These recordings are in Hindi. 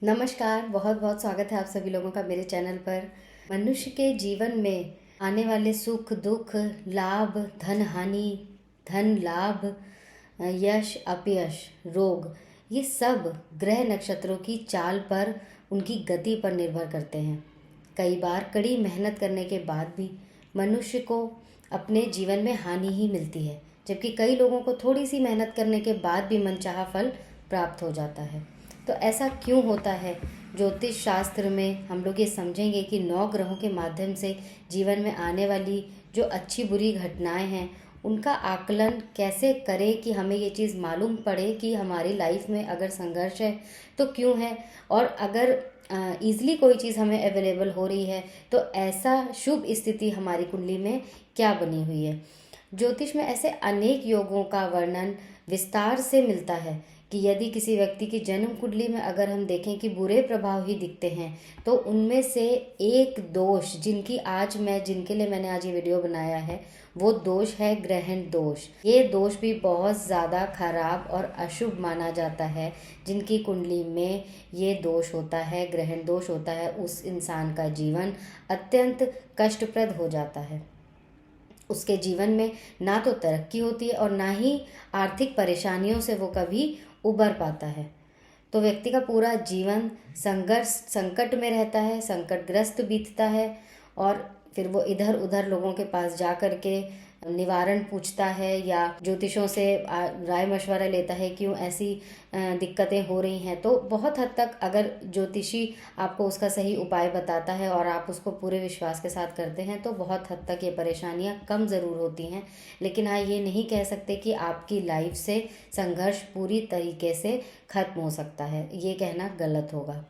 नमस्कार, बहुत बहुत स्वागत है आप सभी लोगों का मेरे चैनल पर। मनुष्य के जीवन में आने वाले सुख दुख, लाभ, धन हानि, धन लाभ, यश अपयश, रोग, ये सब ग्रह नक्षत्रों की चाल पर, उनकी गति पर निर्भर करते हैं। कई बार कड़ी मेहनत करने के बाद भी मनुष्य को अपने जीवन में हानि ही मिलती है, जबकि कई लोगों को थोड़ी सी मेहनत करने के बाद भी मनचाहा फल प्राप्त हो जाता है। तो ऐसा क्यों होता है? ज्योतिष शास्त्र में हम लोग ये समझेंगे कि 9 ग्रहों के माध्यम से जीवन में आने वाली जो अच्छी बुरी घटनाएं हैं, उनका आकलन कैसे करें कि हमें ये चीज़ मालूम पड़े कि हमारी लाइफ में अगर संघर्ष है तो क्यों है, और अगर ईज़िली कोई चीज़ हमें अवेलेबल हो रही है तो ऐसा शुभ स्थिति हमारी कुंडली में क्या बनी हुई है। ज्योतिष में ऐसे अनेक योगों का वर्णन विस्तार से मिलता है कि यदि किसी व्यक्ति की जन्म कुंडली में अगर हम देखें कि बुरे प्रभाव ही दिखते हैं, तो उनमें से एक दोष जिनके लिए मैंने आज ये वीडियो बनाया है, वो दोष है ग्रहण दोष। ये दोष भी बहुत ज़्यादा खराब और अशुभ माना जाता है। जिनकी कुंडली में ये दोष होता है, ग्रहण दोष होता है, उस इंसान का जीवन अत्यंत कष्टप्रद हो जाता है। उसके जीवन में ना तो तरक्की होती है और ना ही आर्थिक परेशानियों से वो कभी उबर पाता है। तो व्यक्ति का पूरा जीवन संकट में रहता है, संकटग्रस्त बीतता है, और फिर वो इधर उधर लोगों के पास जा कर के निवारण पूछता है या ज्योतिषों से राय मशवरा लेता है क्यों ऐसी दिक्कतें हो रही हैं। तो बहुत हद तक अगर ज्योतिषी आपको उसका सही उपाय बताता है और आप उसको पूरे विश्वास के साथ करते हैं तो बहुत हद तक ये परेशानियां कम ज़रूर होती हैं। लेकिन हाँ, ये नहीं कह सकते कि आपकी लाइफ से संघर्ष पूरी तरीके से खत्म हो सकता है, ये कहना गलत होगा।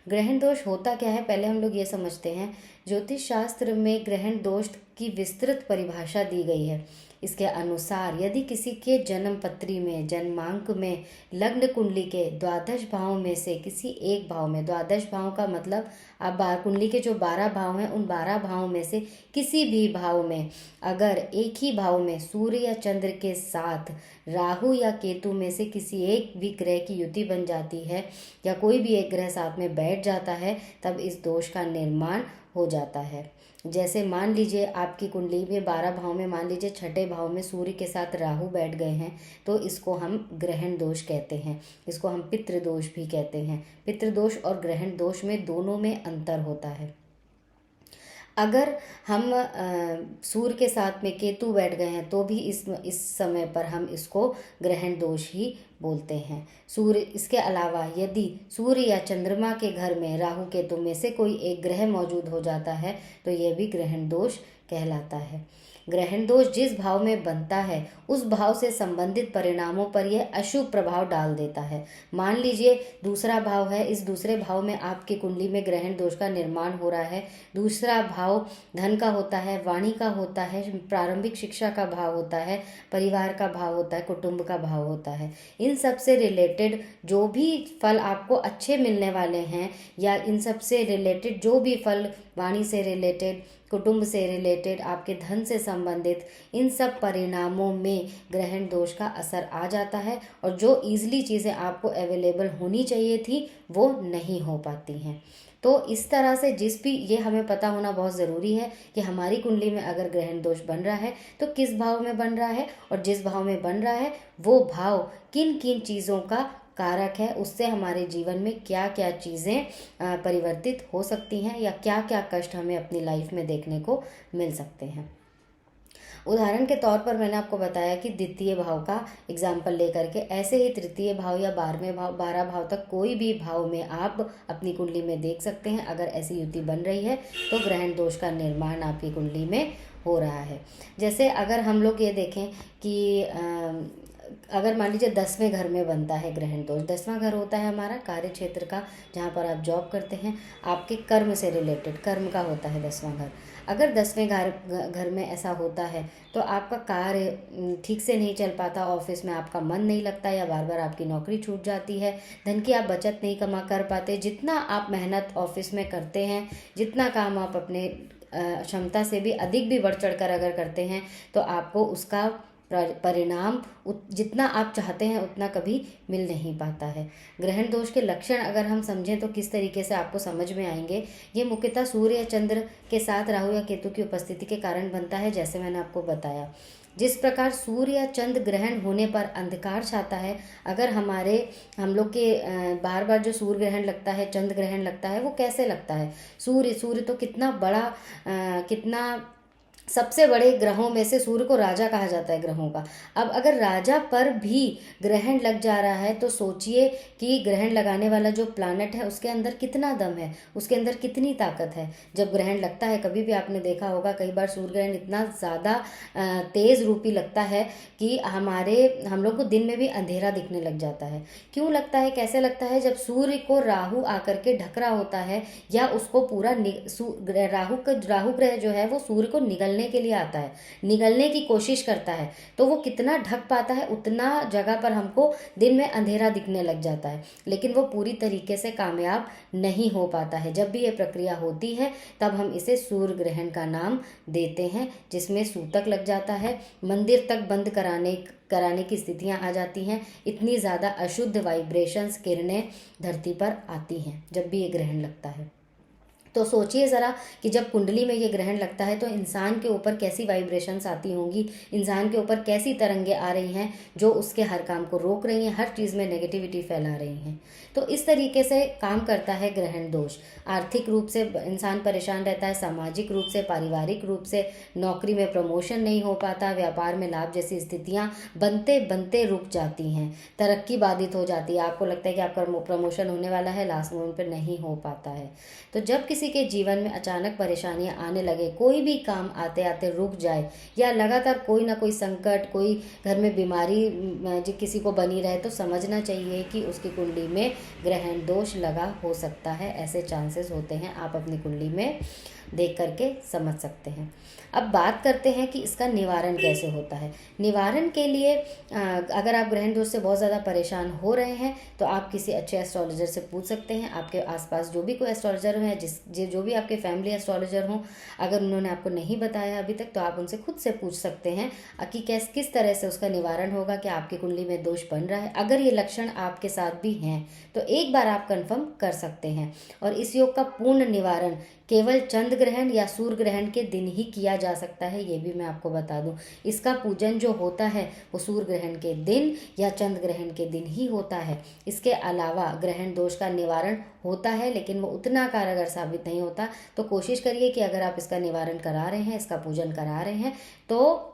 ग्रहण दोष होता क्या है, पहले हम लोग ये समझते हैं। ज्योतिष शास्त्र में ग्रहण दोष की विस्तृत परिभाषा दी गई है। इसके अनुसार यदि किसी के जन्म पत्री में, जन्मांक में, लग्न कुंडली के द्वादश भाव में से किसी एक भाव में, द्वादश भाव का मतलब आप कुंडली के जो 12 भाव हैं, उन 12 भाव में से किसी भी भाव में अगर एक ही भाव में सूर्य या चंद्र के साथ राहु या केतु में से किसी एक भी ग्रह की युति बन जाती है या कोई भी एक ग्रह साथ में बैठ जाता है, तब इस दोष का निर्माण हो जाता है। जैसे मान लीजिए आपकी कुंडली में 12 भाव में, मान लीजिए छठे भाव में सूर्य के साथ राहु बैठ गए हैं, तो इसको हम ग्रहण दोष कहते हैं। इसको हम पितृ दोष भी कहते हैं। पितृ दोष और ग्रहण दोष में दोनों में अंतर होता है। अगर हम सूर्य के साथ में केतु बैठ गए हैं तो भी इस समय पर हम इसको ग्रहण दोष ही बोलते हैं। इसके अलावा यदि सूर्य या चंद्रमा के घर में राहु केतु में से कोई एक ग्रह मौजूद हो जाता है तो यह भी ग्रहण दोष कहलाता है। ग्रहण दोष जिस भाव में बनता है उस भाव से संबंधित परिणामों पर यह अशुभ प्रभाव डाल देता है। मान लीजिए दूसरा भाव है, इस दूसरे भाव में आपकी कुंडली में ग्रहण दोष का निर्माण हो रहा है। दूसरा भाव धन का होता है, वाणी का होता है, प्रारंभिक शिक्षा का भाव होता है, परिवार का भाव होता है, कुटुंब का भाव होता है। इन सब से रिलेटेड जो भी फल आपको अच्छे मिलने वाले हैं या इन सब से रिलेटेड जो भी फल, वाणी से रिलेटेड, कुटुंब से रिलेटेड, आपके धन से संबंधित, इन सब परिणामों में ग्रहण दोष का असर आ जाता है और जो ईजिली चीज़ें आपको अवेलेबल होनी चाहिए थी वो नहीं हो पाती हैं। तो इस तरह से ये हमें पता होना बहुत ज़रूरी है कि हमारी कुंडली में अगर ग्रहण दोष बन रहा है तो किस भाव में बन रहा है, और जिस भाव में बन रहा है वो भाव किन किन चीज़ों का कारक है, उससे हमारे जीवन में क्या क्या चीज़ें परिवर्तित हो सकती हैं या क्या क्या कष्ट हमें अपनी लाइफ में देखने को मिल सकते हैं। उदाहरण के तौर पर मैंने आपको बताया कि द्वितीय भाव का एग्जाम्पल लेकर के, ऐसे ही तृतीय भाव या 12वें भाव, 12 भाव तक कोई भी भाव में आप अपनी कुंडली में देख सकते हैं। अगर ऐसी युति बन रही है तो ग्रहण दोष का निर्माण आपकी कुंडली में हो रहा है। जैसे अगर हम लोग ये देखें कि अगर मान लीजिए 10वें घर में बनता है ग्रहण दोष। 10वां घर होता है हमारा कार्य क्षेत्र का, जहाँ पर आप जॉब करते हैं, आपके कर्म से रिलेटेड, कर्म का होता है 10वां घर। अगर 10वें घर में ऐसा होता है तो आपका कार्य ठीक से नहीं चल पाता, ऑफिस में आपका मन नहीं लगता या बार बार आपकी नौकरी छूट जाती है, धन की आप बचत नहीं कमा कर पाते। जितना आप मेहनत ऑफिस में करते हैं, जितना काम आप अपने क्षमता से भी अधिक भी बढ़ चढ़ कर अगर करते हैं तो आपको उसका परिणाम जितना आप चाहते हैं उतना कभी मिल नहीं पाता है। ग्रहण दोष के लक्षण अगर हम समझें तो किस तरीके से आपको समझ में आएंगे। ये मुख्यतः सूर्य या चंद्र के साथ राहु या केतु की उपस्थिति के कारण बनता है, जैसे मैंने आपको बताया। जिस प्रकार सूर्य या चंद्र ग्रहण होने पर अंधकार छाता है, अगर हम लोग के बार बार जो सूर्य ग्रहण लगता है, चंद्र ग्रहण लगता है, वो कैसे लगता है। सूर्य तो कितना बड़ा, कितना सबसे बड़े ग्रहों में से सूर्य को राजा कहा जाता है ग्रहों का। अब अगर राजा पर भी ग्रहण लग जा रहा है तो सोचिए कि ग्रहण लगाने वाला जो प्लैनेट है उसके अंदर कितना दम है, उसके अंदर कितनी ताकत है। जब ग्रहण लगता है, कभी भी आपने देखा होगा, कई बार सूर्य ग्रहण इतना ज़्यादा तेज रूपी लगता है कि हम लोग को दिन में भी अंधेरा दिखने लग जाता है। क्यों लगता है, कैसे लगता है? जब सूर्य को राहु आकर के ढक रहा होता है, या उसको पूरा राहु ग्रह जो है वो सूर्य को निगलने के लिए आता है, निगलने की कोशिश करता है, तो वो कितना ढक पाता है, उतना जगह पर हमको दिन में अंधेरा दिखने लग जाता है, लेकिन वो पूरी तरीके से कामयाब नहीं हो पाता है। जब भी ये प्रक्रिया होती है तब हम इसे सूर्य ग्रहण का नाम देते हैं, जिसमें सूतक लग जाता है, मंदिर तक बंद कराने की स्थितियां आ जाती हैं। इतनी ज़्यादा अशुद्ध वाइब्रेशंस, किरणें धरती पर आती हैं जब भी ये ग्रहण लगता है। तो सोचिए ज़रा कि जब कुंडली में ये ग्रहण लगता है तो इंसान के ऊपर कैसी वाइब्रेशंस आती होंगी, इंसान के ऊपर कैसी तरंगे आ रही हैं जो उसके हर काम को रोक रही हैं, हर चीज़ में नेगेटिविटी फैला रही हैं। तो इस तरीके से काम करता है ग्रहण दोष। आर्थिक रूप से इंसान परेशान रहता है, सामाजिक रूप से, पारिवारिक रूप से, नौकरी में प्रमोशन नहीं हो पाता, व्यापार में लाभ जैसी स्थितियाँ बनते बनते रुक जाती हैं, तरक्की बाधित हो जाती है। आपको लगता है कि आपका प्रमोशन होने वाला है, लास्ट मोमेंट पर नहीं हो पाता है। तो जब किसी के जीवन में अचानक परेशानियां आने लगे, कोई भी काम आते आते रुक जाए, या लगातार कोई ना कोई संकट, कोई घर में बीमारी जो किसी को बनी रहे, तो समझना चाहिए कि उसकी कुंडली में ग्रहण दोष लगा हो सकता है। ऐसे चांसेस होते हैं, आप अपनी कुंडली में देख करके समझ सकते हैं। अब बात करते हैं कि इसका निवारण कैसे होता है। निवारण के लिए अगर आप ग्रहण दोष से बहुत ज़्यादा परेशान हो रहे हैं तो आप किसी अच्छे एस्ट्रोलॉजर से पूछ सकते हैं। आपके आसपास जो भी कोई एस्ट्रोलॉजर है, जो भी आपके फैमिली एस्ट्रोलॉजर हों, अगर उन्होंने आपको नहीं बताया अभी तक तो आप उनसे खुद से पूछ सकते हैं कि किस तरह से उसका निवारण होगा, कि आपकी कुंडली में दोष बन रहा है। अगर ये लक्षण आपके साथ भी हैं तो एक बार आप कंफर्म कर सकते हैं। और इस योग का पूर्ण निवारण केवल चंद्र ग्रहण या सूर्य ग्रहण के दिन ही किया जा सकता है, ये भी मैं आपको बता दूं। इसका पूजन जो होता है वो सूर्य ग्रहण के दिन या चंद्र ग्रहण के दिन ही होता है। इसके अलावा ग्रहण दोष का निवारण होता है, लेकिन वो उतना कारगर साबित नहीं होता। तो कोशिश करिए कि अगर आप इसका निवारण करा रहे हैं, इसका पूजन करा रहे हैं, तो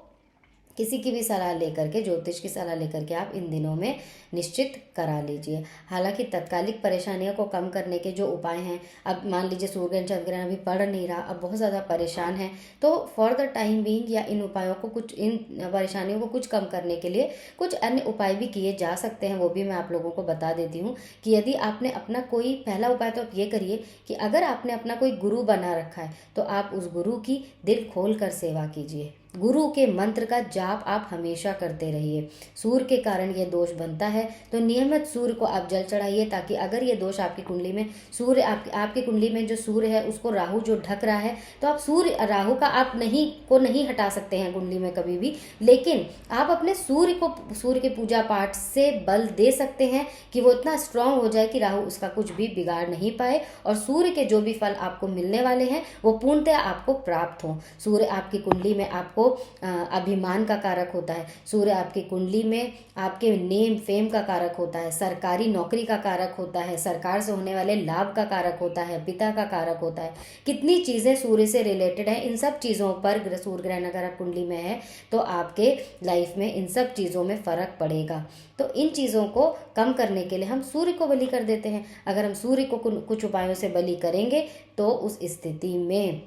किसी की भी सलाह लेकर के, ज्योतिष की सलाह लेकर के आप इन दिनों में निश्चित करा लीजिए। हालांकि तत्कालिक परेशानियों को कम करने के जो उपाय हैं, अब मान लीजिए सूर्य ग्रहण चंद्र ग्रहण अभी पड़ नहीं रहा, अब बहुत ज़्यादा परेशान है, तो फॉर द टाइम बीइंग या इन परेशानियों को कुछ कम करने के लिए कुछ अन्य उपाय भी किए जा सकते हैं। वो भी मैं आप लोगों को बता देती हूँ कि यदि आपने अपना कोई, पहला उपाय तो आप ये करिए कि अगर आपने अपना कोई गुरु बना रखा है तो आप उस गुरु की दिल खोल कर सेवा कीजिए। गुरु के मंत्र का जाप आप हमेशा करते रहिए। सूर्य के कारण ये दोष बनता है तो नियमित सूर्य को आप जल चढ़ाइए, ताकि अगर ये दोष आपकी कुंडली में, सूर्य आपकी कुंडली में जो सूर्य है उसको राहु जो ढक रहा है, तो आप राहु का आप नहीं हटा सकते हैं कुंडली में कभी भी, लेकिन आप अपने सूर्य के पूजा पाठ से बल दे सकते हैं कि वो इतना स्ट्रांग हो जाए कि राहु उसका कुछ भी बिगाड़ नहीं पाए, और सूर्य के जो भी फल आपको मिलने वाले हैं वो पूर्णतः आपको प्राप्त हो। सूर्य आपकी कुंडली में आपको अभिमान का कारक होता है, सूर्य आपकी कुंडली में आपके नेम फेम का कारक होता है, सरकारी नौकरी का कारक होता है, सरकार से होने वाले लाभ का कारक होता है, पिता का कारक होता है। कितनी चीज़ें सूर्य से रिलेटेड हैं। इन सब चीज़ों पर सूर्य ग्रहण अगर आप कुंडली में है तो आपके लाइफ में इन सब चीज़ों में फ़र्क पड़ेगा। तो इन चीज़ों को कम करने के लिए हम सूर्य को बलि कर देते हैं। अगर हम सूर्य को कुछ उपायों से बलि करेंगे तो उस स्थिति में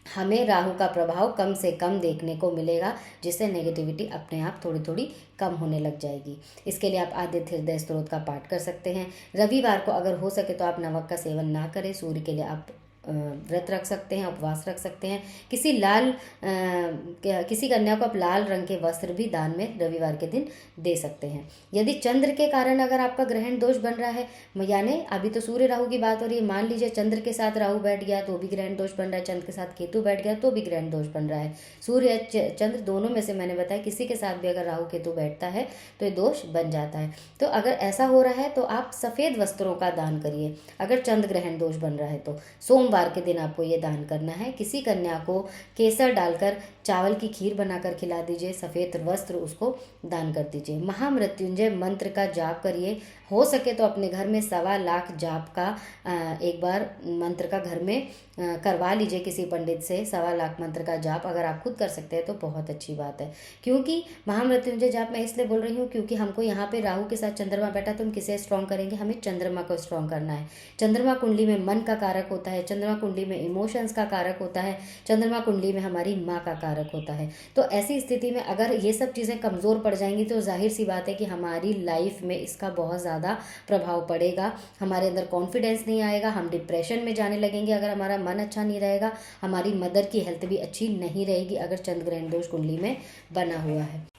हमें राहु का प्रभाव कम से कम देखने को मिलेगा, जिससे नेगेटिविटी अपने आप थोड़ी थोड़ी कम होने लग जाएगी। इसके लिए आप आदित्य हृदय स्तोत्र का पाठ कर सकते हैं। रविवार को अगर हो सके तो आप नमक का सेवन ना करें। सूर्य के लिए आप व्रत रख सकते हैं, उपवास रख सकते हैं। किसी कन्या को आप लाल रंग के वस्त्र भी दान में रविवार के दिन दे सकते हैं। यदि चंद्र के कारण अगर आपका ग्रहण दोष बन रहा है, यानी अभी तो सूर्य राहु की बात हो रही है, मान लीजिए चंद्र के साथ राहु बैठ गया तो भी ग्रहण दोष बन रहा है, चंद्र के साथ केतु बैठ गया तो भी ग्रहण दोष बन रहा है। सूर्य चंद्र दोनों में से मैंने बताया किसी के साथ भी अगर राहु केतु बैठता है तो ये दोष बन जाता है। तो अगर ऐसा हो रहा है तो आप सफ़ेद वस्त्रों का दान करिए। अगर चंद्र ग्रहण दोष बन रहा है तो सोमवार के दिन आपको ये दान करना है। किसी कन्या को केसर डालकर चावल की खीर बनाकर खिला दीजिए, सफ़ेद वस्त्र उसको दान कर दीजिए। महामृत्युंजय मंत्र का जाप करिए। हो सके तो अपने घर में 1.25 लाख जाप का एक बार मंत्र का घर में करवा लीजिए किसी पंडित से। 1.25 लाख मंत्र का जाप अगर आप खुद कर सकते हैं तो बहुत अच्छी बात है। क्योंकि महामृत्युंजय जाप मैं इसलिए बोल रही हूँ क्योंकि हमको यहाँ पे राहु के साथ चंद्रमा बैठा, तो हम किसे स्ट्रॉन्ग करेंगे? हमें चंद्रमा को स्ट्रॉन्ग करना है। चंद्रमा कुंडली में मन का कारक होता है, चंद्रमा कुंडली में इमोशंस का कारक होता है, चंद्रमा कुंडली में हमारी माँ का कारक होता है। तो ऐसी स्थिति में अगर ये सब चीज़ें कमज़ोर पड़ जाएंगी तो जाहिर सी बात है कि हमारी लाइफ में इसका बहुत ज़्यादा प्रभाव पड़ेगा। हमारे अंदर कॉन्फिडेंस नहीं आएगा, हम डिप्रेशन में जाने लगेंगे। अगर हमारा मन अच्छा नहीं रहेगा, हमारी मदर की हेल्थ भी अच्छी नहीं रहेगी अगर चंद्र ग्रहण दोष कुंडली में बना हुआ है।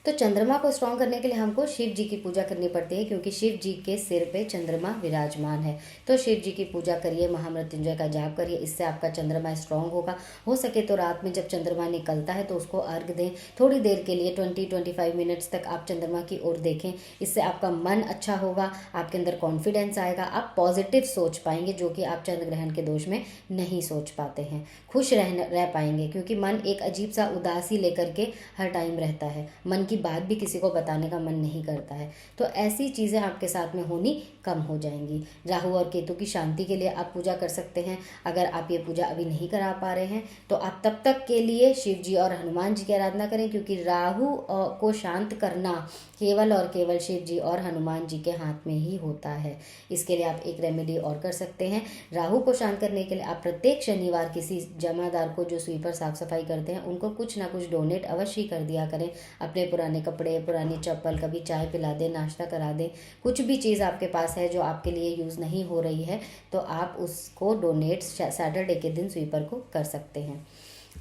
तो चंद्रमा को स्ट्रॉन्ग करने के लिए हमको शिव जी की पूजा करनी पड़ती है क्योंकि शिव जी के सिर पे चंद्रमा विराजमान है। तो शिव जी की पूजा करिए, महामृत्युंजय का जाप करिए, इससे आपका चंद्रमा स्ट्रॉन्ग होगा। हो सके तो रात में जब चंद्रमा निकलता है तो उसको अर्घ दें। थोड़ी देर के लिए 20-25 मिनट्स तक आप चंद्रमा की ओर देखें। इससे आपका मन अच्छा होगा, आपके अंदर कॉन्फिडेंस आएगा, आप पॉजिटिव सोच पाएंगे जो कि आप चंद्र ग्रहण के दोष में नहीं सोच पाते हैं। खुश रह पाएंगे क्योंकि मन एक अजीब सा उदासी लेकर के हर टाइम रहता है। मन की बात भी किसी को बताने का मन नहीं करता है। तो ऐसी चीज़ें आपके साथ में होनी कम हो जाएंगी। राहु और केतु की शांति के लिए आप पूजा कर सकते हैं। अगर आप ये पूजा अभी नहीं करा पा रहे हैं तो आप तब तक के लिए शिव जी और हनुमान जी की आराधना करें क्योंकि राहु को शांत करना केवल और केवल शिव जी और हनुमान जी के हाथ में ही होता है। इसके लिए आप एक रेमेडी और कर सकते हैं। राहु को शांत करने के लिए आप प्रत्येक शनिवार किसी जमादार को जो स्वीपर साफ सफाई करते हैं उनको कुछ ना कुछ डोनेट अवश्य कर दिया करें। अपने पुराने कपड़े, पुरानी चप्पल, कभी चाय पिला दें, नाश्ता करा दें। कुछ भी चीज़ आपके पास है जो आपके लिए यूज़ नहीं हो रही है तो आप उसको डोनेट सैटरडे के दिन स्वीपर को कर सकते हैं।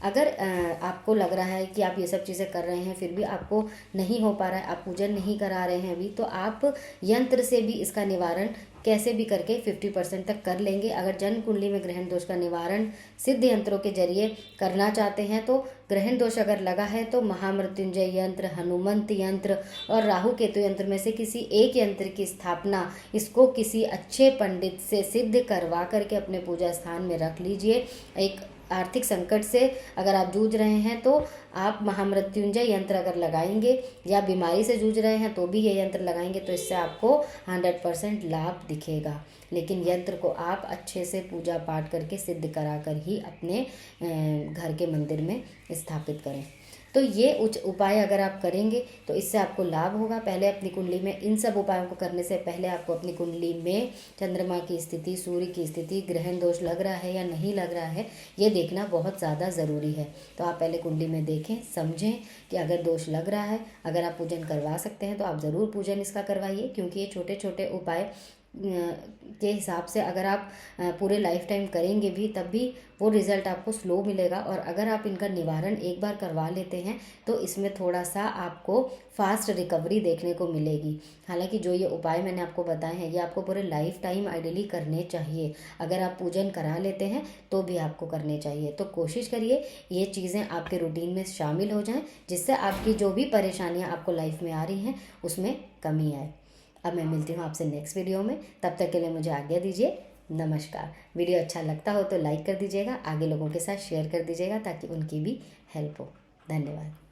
अगर आपको लग रहा है कि आप ये सब चीज़ें कर रहे हैं फिर भी आपको नहीं हो पा रहा है, आप पूजन नहीं करा रहे हैं अभी, तो आप यंत्र से भी इसका निवारण कैसे भी करके 50% तक कर लेंगे। अगर जन्म कुंडली में ग्रहण दोष का निवारण सिद्ध यंत्रों के जरिए करना चाहते हैं तो ग्रहण दोष अगर लगा है तो महामृत्युंजय यंत्र, हनुमंत यंत्र और राहु केतु यंत्र में से किसी एक यंत्र की स्थापना इसको किसी अच्छे पंडित से सिद्ध करवा करके अपने पूजा स्थान में रख लीजिए। एक आर्थिक संकट से अगर आप जूझ रहे हैं तो आप महामृत्युंजय यंत्र अगर लगाएंगे या बीमारी से जूझ रहे हैं तो भी ये यंत्र लगाएंगे तो इससे आपको 100% लाभ दिखेगा। लेकिन यंत्र को आप अच्छे से पूजा पाठ करके सिद्ध करा कर ही अपने घर के मंदिर में स्थापित करें। तो ये उपाय अगर आप करेंगे तो इससे आपको लाभ होगा। पहले अपनी कुंडली में इन सब उपायों को करने से पहले आपको अपनी कुंडली में चंद्रमा की स्थिति, सूर्य की स्थिति, ग्रहण दोष लग रहा है या नहीं लग रहा है ये देखना बहुत ज़्यादा ज़रूरी है। तो आप पहले कुंडली में देखें, समझें कि अगर दोष लग रहा है, अगर आप पूजन करवा सकते हैं तो आप ज़रूर पूजन इसका करवाइए क्योंकि ये छोटे छोटे उपाय के हिसाब से अगर आप पूरे लाइफ टाइम करेंगे भी तब भी वो रिज़ल्ट आपको स्लो मिलेगा। और अगर आप इनका निवारण एक बार करवा लेते हैं तो इसमें थोड़ा सा आपको फास्ट रिकवरी देखने को मिलेगी। हालांकि जो ये उपाय मैंने आपको बताए हैं ये आपको पूरे लाइफ टाइम आइडियली करने चाहिए। अगर आप पूजन करा लेते हैं तो भी आपको करने चाहिए। तो कोशिश करिए ये चीज़ें आपके रूटीन में शामिल हो जाएं जिससे आपकी जो भी परेशानियाँ आपको लाइफ में आ रही हैं उसमें कमी आए। अब मैं मिलती हूँ आपसे नेक्स्ट वीडियो में, तब तक के लिए मुझे आज्ञा दीजिए। नमस्कार। वीडियो अच्छा लगता हो तो लाइक कर दीजिएगा, आगे लोगों के साथ शेयर कर दीजिएगा ताकि उनकी भी हेल्प हो। धन्यवाद।